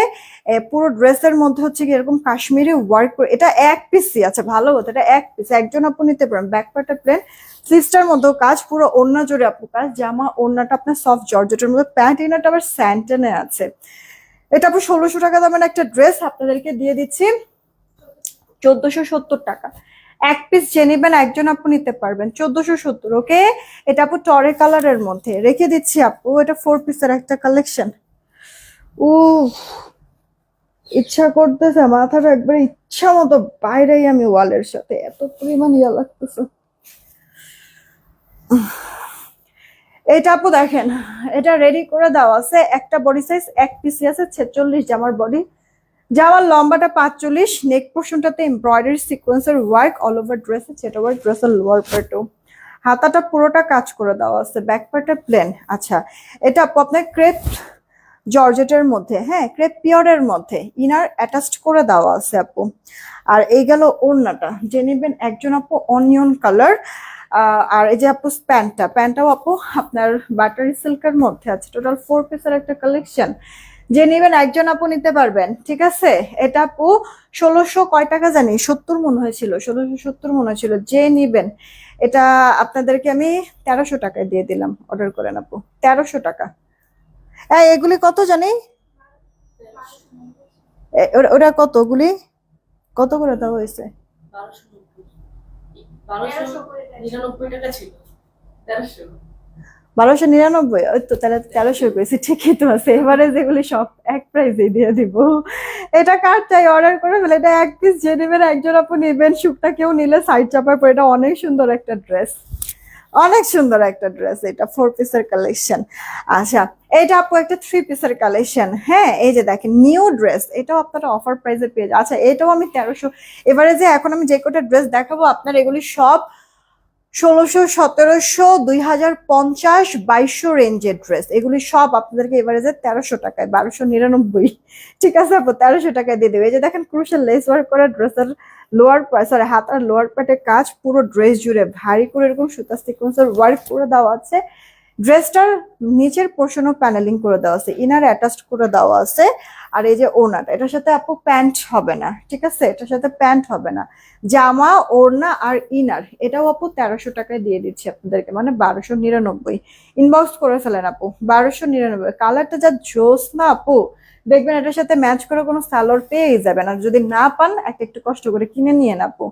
পুরো ড্রেসের মধ্যে হচ্ছে কি এরকম কাশ্মীরি ওয়ার্ক করে, এটা এক পিসই আছে, ভালো কথা, এটা এক পিস, একজন আপু নিতে পারেন। ব্যাক পার্টটা প্লেন, স্লিভসটার মধ্যেও কাজ, পুরো ওড়না জুড়ে আপু কাজ, জামা ওড়নাটা আপনার সফট জর্জেটের মধ্যে, প্যান্ট ইনারটা আবার স্যান্টেনে আছে। এটা আপু 1600 টাকা দামের একটা ড্রেস, আপনাদেরকে দিয়ে দিচ্ছি 1470 টাকা। এক পিস যে নেবেন একজন আপু নিতে পারবেন 1470। ওকে, এটা আপু টরে কালারের মধ্যে রেখে দিচ্ছি আপু, এটা 4 পিসের একটা কালেকশন। ও, ইচ্ছা করতেছে মাথাটা একবার ইচ্ছা মতো বাইরেই আমি ওয়ালের সাথে, এত পরিমাণ ইয়া লাগতেছে। এটা আপু দেখেন, এটা রেডি করে দেওয়া আছে, একটা বডি সাইজ এক পিসি আছে, 46 জামার বডি, জামার লম্বাটা 45, নেক পোর্শনটাতে এমব্রয়ডারি সিকোয়েন্সের ওয়ার্ক অল ওভার ড্রেসে, সেটা ওয়ার্ক ড্রেসের লোয়ার পার্টও, হাতাটা পুরোটা কাজ করে দেওয়া আছে, ব্যাক পার্টটা প্লেন। আচ্ছা, এটা আপু আপনার ক্রেপ জর্জেটের মধ্যে, হ্যাঁ ক্রেপ পিওরের মধ্যে, ইনার অ্যাটাচড করে দেওয়া আছে আপু। আর এই গেল ওড়নাটা, যে নেবেন একজন আপু অনিয়ন কালার। আর এই যে আপু প্যান্টটাও আপু আপনার বাটারি সিল্কের মধ্যে আছে, টোটাল 4 পিসের একটা কালেকশন, যে নেবেন একজন আপু নিতে পারবেন, ঠিক আছে? এটা আপু 1600 কয় টাকা জানি 70 মনে হয়েছিল, 1670 মনে হয়েছিল, যে নিবেন এটা আপনাদেরকে আমি 1300 টাকায় দিয়ে দিলাম, অর্ডার করেন আপু 1300 টাকা। এগুলি কত জানি, ওরা কতগুলি কত করে দেওয়া হয়েছে? 1299, ওই তো তাহলে 1300 করেছি, ঠিকই তো আছে। এবারে যেগুলি সব এক প্রাইসে দিয়ে দিব। এটা কার চাই অর্ডার করে ফেলে, এটা এক পিস যে নেবেন একজন আপু নেবেন, শুকটা কেউ নিলে সাইড চাপার পর। এটা অনেক সুন্দর একটা ড্রেস, অনেক সুন্দর একটা ড্রেস, এটা 4 পিসের কালেকশন। আচ্ছা, এটা আপু একটা 3 পিসের কালেকশন। হ্যাঁ, এই যে দেখেন নিউ ড্রেস, এটাও আপনারা অফার প্রাইসে পেয়ে যান। আচ্ছা, এটাও আমি 1300। এবারে যে এখন আমি যে কটা ড্রেস দেখাবো আপনার, এগুলি সব 1600, 1700, 2050, 2200 রেঞ্জের ড্রেস, এগুলি সব আপনাদেরকে এবারে যে 1300 টাকায়, 1299, ঠিক আছে আপু 1300 টাকায় দিয়ে দেবে। এই যে দেখেন ক্রুশাল লেস ওয়ার্ক করা ড্রেসের লোয়ার সরি হাতার লোয়ার পার্টে কাজ, পুরো ড্রেস জুড়ে ভারী করে এরকম সুতা সিকোয়েন্সের ওয়ার্ক করে দেওয়া আছে। ড্রেসটার নিচের পোর্শনও প্যানেলিং করে দেওয়া আছে, ইনার অ্যাটাচড করে দেওয়া আছে। আর এই যে ওড়নাটা, এটার সাথে আপু প্যান্ট হবে না, ঠিক আছে? এটার সাথে প্যান্ট হবে না, জামা ওড়না আর ইনার, এটাও আপু 1300 টাকায় দিয়ে দিচ্ছি আপনাদেরকে, মানে 1299। ইনবক্স করে ফেলেন আপু, 1299। কালারটা যা জোস না আপু, দেখবেন এটার সাথে ম্যাচ করে কোনো সালোয়ার পেয়ে যাবেন। আর যদি না পান একটু কষ্ট করে কিনে নিয়ে আপু,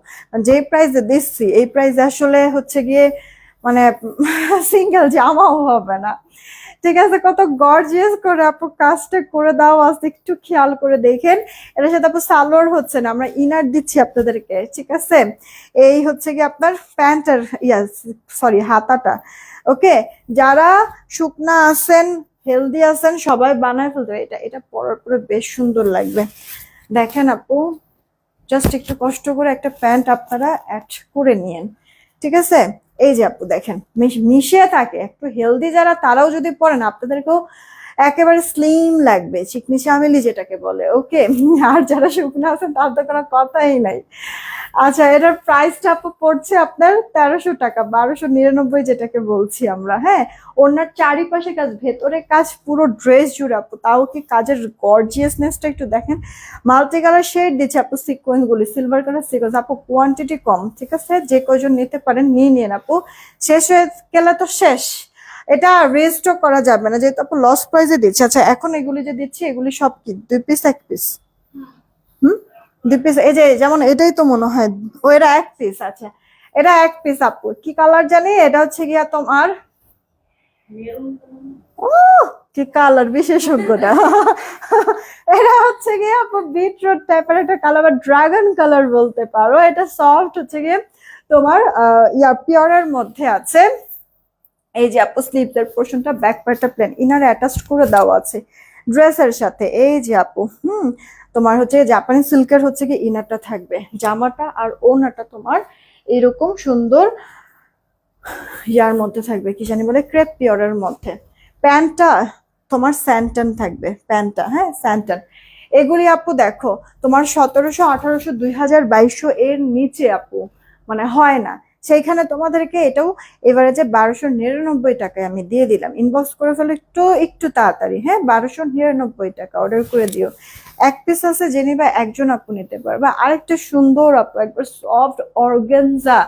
যে প্রাইসে দিচ্ছি এই প্রাইসে আসলে হচ্ছে গিয়ে মানে সিঙ্গেল জামাও হবে না। ঠিক আছে, কত গর্জিয়াস করে আপু কাজটা করে দাও আছে, একটু খেয়াল করে দেখেন। এটার সাথে আপু সালোয়ার হচ্ছে না, আমরা ইনার দিচ্ছি আপনাদেরকে, ঠিক আছে। এই হচ্ছে কি আপনার প্যান্টের ইয়াস সরি হাতাটা। ওকে, যারা শুকনা আছেন হেলদি আছেন সবাই বানায় ফেলতে, এটা এটা পরার পরে বেশ সুন্দর লাগবে। দেখেন আপু, জাস্ট একটু কষ্ট করে একটা প্যান্ট আপনারা অ্যাড করে নিয়েন, ঠিক আছে। এই যে আপু দেখেন মিশিয়ে থাকে, একটু হেলদি যারা তারাও যদি পরেন আপনাদেরকেও একেবারে স্লিম লাগবে, চিকনি চামেলি যেটাকে বলে। ওকে, আর যারা শুকনো আছেন তার তো কোনো কথাই নাই। আচ্ছা, এটার প্রাইসটা আপু পড়ছে আপনার 1300 টাকা, 1299 যেটাকে বলছি আমরা। হ্যাঁ, ওনার চারিপাশে কাজ, ভেতরে কাজ, পুরো ড্রেস জুড়ে আপু। তাও কি কাজের গর্জিয়াসনেসটা একটু দেখেন। মাল্টি কালার শেড দিচ্ছে আপু, সিকোয়েন্স গুলি সিলভার কালার সিকোয়েন্স। আপু কোয়ান্টিটি কম, ঠিক আছে, যে কয়জন নিতে পারেন নিয়ে নিন আপু, শেষ হয়ে গেলে তো শেষ, এটা রেস্টও করা যাবে না, যেহেতু আপু লস প্রাইসে দিচ্ছে। আচ্ছা, এখন এগুলি যে দিচ্ছি এগুলি সব কি 2 পিস 1 পিস? হুম, 2 পিস। এই যে যেমন এটাই তো মনে হয়, ও এটা 1 পিস। আচ্ছা, এটা 1 পিস আপু, কি কালার জানি, এটা হচ্ছে গিয়া তোমার ও কি কালার বিশেষজ্ঞটা। এটা হচ্ছে গিয়ে আপু বিটরুট টাইপের একটা কালার বা ড্রাগন কালার বলতে পারো। এটা সফট হচ্ছে গিয়ে তোমার পিওরের মধ্যে আছে। এই যে আপু স্লিভস এর পোর্শনটা, ব্যাক পার্টটা প্লেন, ইনার অ্যাটাচড করে দেওয়া আছে ড্রেসের সাথে। এই যে আপু তোমার হচ্ছে জাপানি সিল্কের হচ্ছে কি ইনারটা থাকবে, জামাটা আর ওনাটা তোমার এরকম সুন্দর ইয়ার মধ্যে থাকবে, কি জানি বলে ক্রেপ পিওরের মধ্যে। প্যান্টটা তোমার স্যান্টন থাকবে, প্যান্টটা হ্যাঁ স্যান্টন। এগুলি আপু দেখো তোমার 1700 1800 2000 2200 এর নিচে আপু মানে হয় না। সেইখানে তোমাদেরকে এটাও এভারেজে 1299 টাকায় আমি দিয়ে দিলাম। ইনবক্স করে ফেলো একটু একটু তাড়াতাড়ি, হ্যাঁ 1299 টাকা অর্ডার করে দিও। 1 পিস আছে জেনিবা, একজন আপু নিতে পারবে। আরেকটা সুন্দর আপু একবার সফট অর্গানজা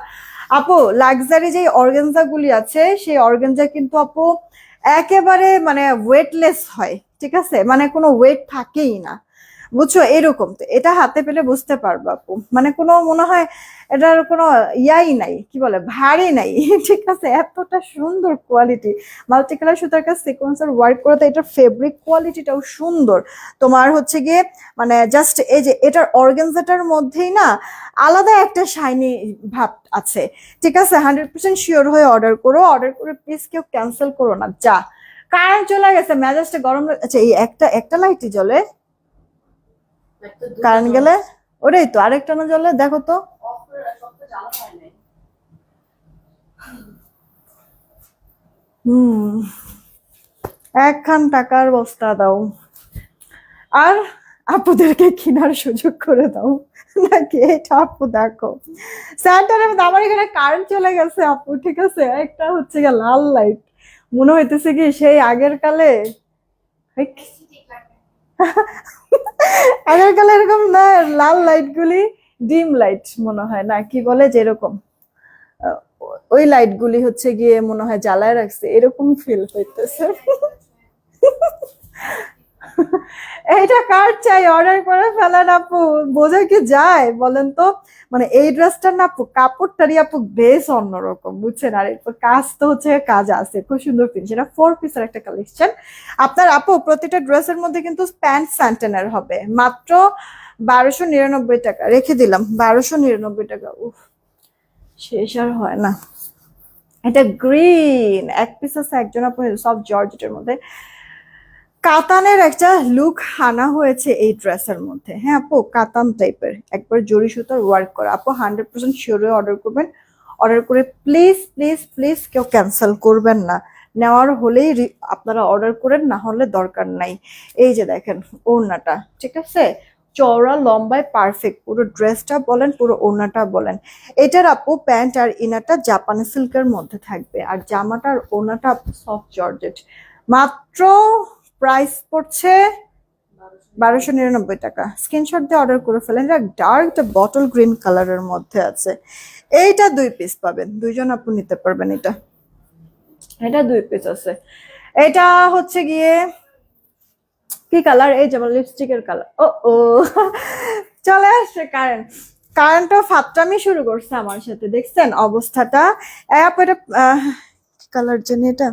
আপু, লাক্সারি যে অর্গানজা গুলি আছে সেই অর্গানজা কিন্তু আপু একেবারে মানে ওয়েটলেস হয়, ঠিক আছে, মানে কোনো ওয়েট থাকেই না, বুঝছো এরকম। তো এটা হাতে পেলে বুঝতে পারবো আপু, মানে কোনো মনে হয় এটার কোনো ইয়াই নাই, কি বলে ভারী নাই। ঠিক আছে, এতটা সুন্দর কোয়ালিটি, মাল্টি কালার সুতার কাজ সিকোয়েন্সের ওয়ার্ক করে, তো এটার ফেব্রিক কোয়ালিটিটাও সুন্দর। তোমার হচ্ছে গিয়ে মানে জাস্ট এই যে এটার অর্গানজাটার মধ্যেই না আলাদা একটা শাইনি ভাব আছে, ঠিক আছে। 100% শিওর হয়ে অর্ডার করো, অর্ডার করে প্লিজ কেউ ক্যান্সেল করো না। যা কারেন্ট চলে গেছে, মেজাজটা গরম। আচ্ছা, এই একটা একটা লাইটই জ্বলে, কারেন্ট গেলে ওটাই তো আরেকটা না জ্বলে, দেখো তো। হুম, 1 টাকার বস্তা দাও আর আপুদেরকে কেনার সুযোগ করে দাও, নাকি এটা আপু দেখো স্যান্টারের মধ্যে আমার এখানে কারেন্ট চলে গেছে আপু, ঠিক আছে। একটা হচ্ছে গিয়ে লাল লাইট, মনে হইতেছে কি সেই আগের কালে, আগের কালে এরকম না, লাল লাইট গুলি ডিম লাইট মনে হয় না, কি বলে যেরকম আহ, ওই লাইট গুলি হচ্ছে গিয়ে মনে হয় জ্বালায় রাখছে, এরকম ফিল হইতেছে। এইটা কার চাই, অর্ডার করে ফেলেন আপু, বোঝা কি যায় বলেন তো। মানে এই ড্রেসটার না আপু কাপড়টারই আপু বেশ অন্যরকম, বুঝছেন। আর এরপর কাজ তো হচ্ছে কাজ আছে, খুব সুন্দর ফিনিশ। এটা 4 পিসের একটা কালেকশন আপনার আপু। প্রতিটা ড্রেসের মধ্যে কিন্তু প্যান্ট স্যান্টেনার হবে, মাত্র 1299 টাকা রেখে দিলাম, 1299 টাকা। উফ, শেষ আর হয় না। এটা গ্রিন 1 পিস আছে, একজন আপু সব জর্জেটের মধ্যে কাতানের একটা লুক আনা হয়েছে এই ড্রেসের মধ্যে। হ্যাঁ আপু, কাতান টাইপের একবার জরি সুতার ওয়ার্ক করা। আপু 100% শিওর হয়ে অর্ডার করবেন, অর্ডার করে প্লিজ প্লিজ প্লিজ কেউ ক্যান্সেল করবেন না। নেওয়ার হলেই আপনারা অর্ডার করেন, না হলে দরকার নাই। এই যে দেখেন ওড়নাটা, ঠিক আছে, চওড়া লম্বায় পারফেক্ট, পুরো ড্রেসটা বলেন পুরো ওড়নাটা বলেন। এটার আপু প্যান্ট আর ইনারটা জাপানি সিল্কের মধ্যে থাকবে, আর জামাটার ওড়নাটা সফট জর্জেট। মাত্র প্রাইস পড়ছে 1299 টাকা। স্ক্রিনশট দিয়ে অর্ডার করে ফেলেন। এটা ডার্ক বটল গ্রিন কালারের মধ্যে আছে। এইটা 2 পিস পাবেন, দুইজন আপু নিতে পারবেন। এটা এটা 2 পিস আছে। এটা হচ্ছে গিয়ে কি কালার, এই যেমন লিপস্টিকের কালার। ও ও, চলে আসছে কারেন্ট। কারেন্টটা ফাত্রামি শুরু করছে আমার সাথে, দেখছেন অবস্থাটা। আপু এটা কালার জানি এটা,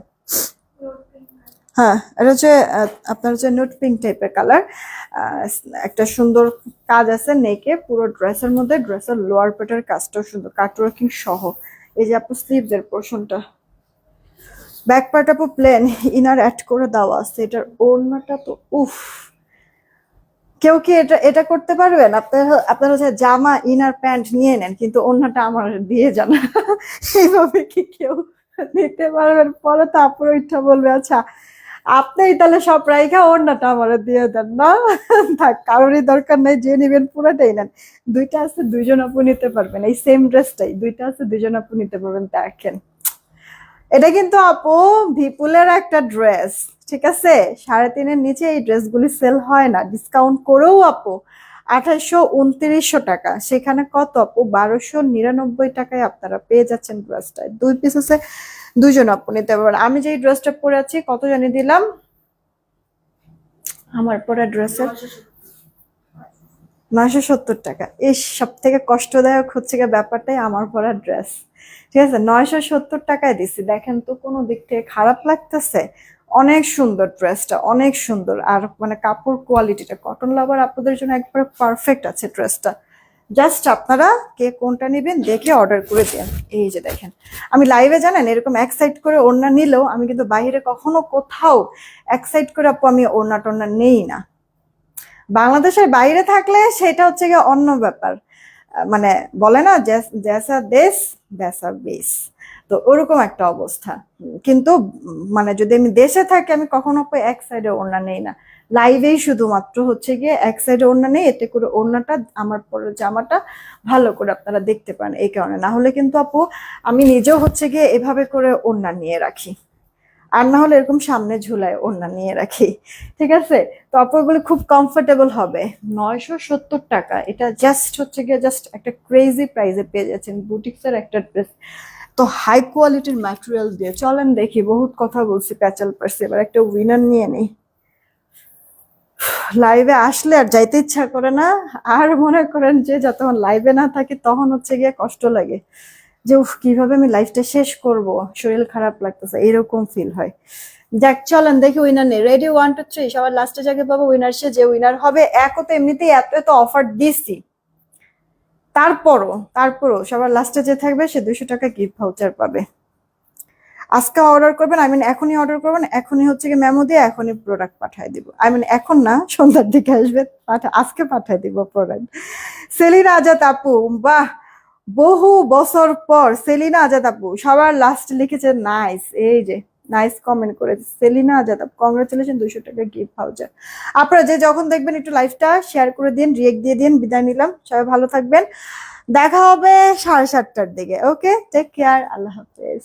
হ্যাঁ এটা হচ্ছে আপনার হচ্ছে নোট পিঙ্ক টাইপের কালার। একটা সুন্দর কাজ আছে নেকে, পুরো ড্রেসের মধ্যে, ড্রেসের লোয়ার পেটের কাজটাও সুন্দর, কাটওয়ার্কিং সহ। এই যে আপু স্লিভস এর পোর্শনটা, ব্যাক পার্ট আপু প্লেন, ইনার অ্যাড করে দেওয়া আছে। এটার ওড়নাটা তো উফ, কেউ কি এটা এটা করতে পারবেন? আপনার আপনার হচ্ছে জামা ইনার প্যান্ট নিয়ে নেন, কিন্তু ওড়নাটা আমার দিয়ে যান। এইভাবে কি কেউ নিতে পারবেন? পরে তো আপুর ইচ্ছা বলবে আচ্ছা আপনি তাহলে সব রাইখা ওড়নাটা আমার দিয়ে দেন না। থাক, কারোরই দরকার নাই, যে নিবেন পুরোটাই নেন। দুইটা আছে, দুইজন আপু নিতে পারবেন, এই সেম ড্রেসটাই দুইটা আছে, দুইজন আপু নিতে পারবেন। দেখেন এটা কিন্তু আপু ভিপুলের একটা ড্রেস, ঠিক আছে? 3.5-এর নিচে এই ড্রেসগুলি সেল হয় না, ডিসকাউন্ট করেও আপু 2800-2900 টাকা, সেখানে কত আপু 1299 টাকায় আপনারা পেয়ে যাচ্ছেন ড্রেসটা। 2 পিস আছে, দুইজন আপু নিতে পারবেন। আমি যে ড্রেসটা পরে আছি কত জানি দিলাম, আমার পরা ড্রেসের 970 টাকা। এই সব থেকে কষ্টদায়ক হচ্ছে গিয়ে ব্যাপারটাই, আমার পরা ড্রেস, ঠিক আছে, 970 টাকায় দিছি। দেখেন তো কোনো দিক থেকে খারাপ লাগতেছে? অনেক সুন্দর ড্রেসটা, অনেক সুন্দর। আর মানে কাপড় কোয়ালিটিটা, কটন লাভার আপনাদের জন্য একবার পারফেক্ট আছে ড্রেসটা। জাস্ট আপনারা কে কোনটা নেবেন দেখে অর্ডার করে দেন। এই যে দেখেন, আমি লাইভে জানেন এরকম এক সাইড করে ওড়না নিলেও, আমি কিন্তু বাইরে কখনো কোথাও এক সাইড করে আপু আমি ওড়না টোড়না নেই না। বাংলাদেশের বাইরে থাকলে সেটা হচ্ছে গিয়ে অন্য ব্যাপার। মানে বলে না জেসা দেশ ভেসা বেশ, তো ওরকম একটা অবস্থা। কিন্তু মানে যদি আমি দেশে থাকি, আমি কখনো এক সাইডে ওড়না নেই না। লাইভেই শুধুমাত্র হচ্ছে গিয়ে এক সাইডে ওড়না নেই, এতে করে ওড়নাটা আমার পরে জামাটা ভালো করে আপনারা দেখতে পান, এই কারণে। না হলে কিন্তু আপু আমি নিজেও হচ্ছে গিয়ে এভাবে করে ওড়না নিয়ে রাখি, আর না হলে এরকম সামনে ঝুলায় ওড়না নিয়ে রাখি, ঠিক আছে? তো আপুগুলো খুব কমফোর্টেবল হবে। 970 টাকা, এটা জাস্ট হচ্ছে গিয়ে জাস্ট একটা ক্রেজি প্রাইসে পেয়ে যাচ্ছেন, বুটিক্সের একটা ড্রেস, তো হাই কোয়ালিটির ম্যাটেরিয়াল দিয়ে। চলেন দেখি, বহুত কথা বলছি, প্যাচাল পারছি, এবার একটা উইনার নিয়ে নেই। লাইভে আসলে আর যাইতে ইচ্ছা করে না, আর মনে করেন যে যতক্ষণ লাইভে না থাকি তখন হচ্ছে গিয়ে কষ্ট লাগে, যে উফ কিভাবে আমি লাইফটা শেষ করব, শরীর খারাপ লাগতেছে, এরকম ফিল হয়। যাক চলেন দেখি উইনার নেই। রেডি 1 2 3, সবার লাস্টে যাকে পাবো উইনার সে, যে উইনার হবে। একও তো এমনিতেই এত এত অফার দিছি, তারপরও সবার লাস্টে যে থাকবে সে 200 টাকা গিফট ভাউচার পাবে। আজকে অর্ডার করবেন, আই মিন এখনই অর্ডার করবেন, এখনই হচ্ছে কি মেমো দিয়ে এখনই প্রোডাক্ট পাঠিয়ে দিব। আই মিন এখন না, সন্ধ্যার দিকে আসবে, আজকে পাঠিয়ে দিব প্রোডাক্ট। সেলিনা আজাদ আপু, বাহ, বহু বছর পর সেলিনা আজাদ আপু সবার লাস্ট লিখেছে নাইস। এই যে নাইস কমেন্ট করেছে সেলিনা আজাদ আপু, কংগ্রাচুলেশন, 200 টাকা গিফট ভাউচার। আপনারা যে যখন দেখবেন একটু লাইভটা শেয়ার করে দিন, রিয়েক্ট দিয়ে দিন। বিদায় নিলাম, সবাই ভালো থাকবেন, দেখা হবে 7:30টার দিকে। ওকে, টেক কেয়ার, আল্লাহ হাফেজ।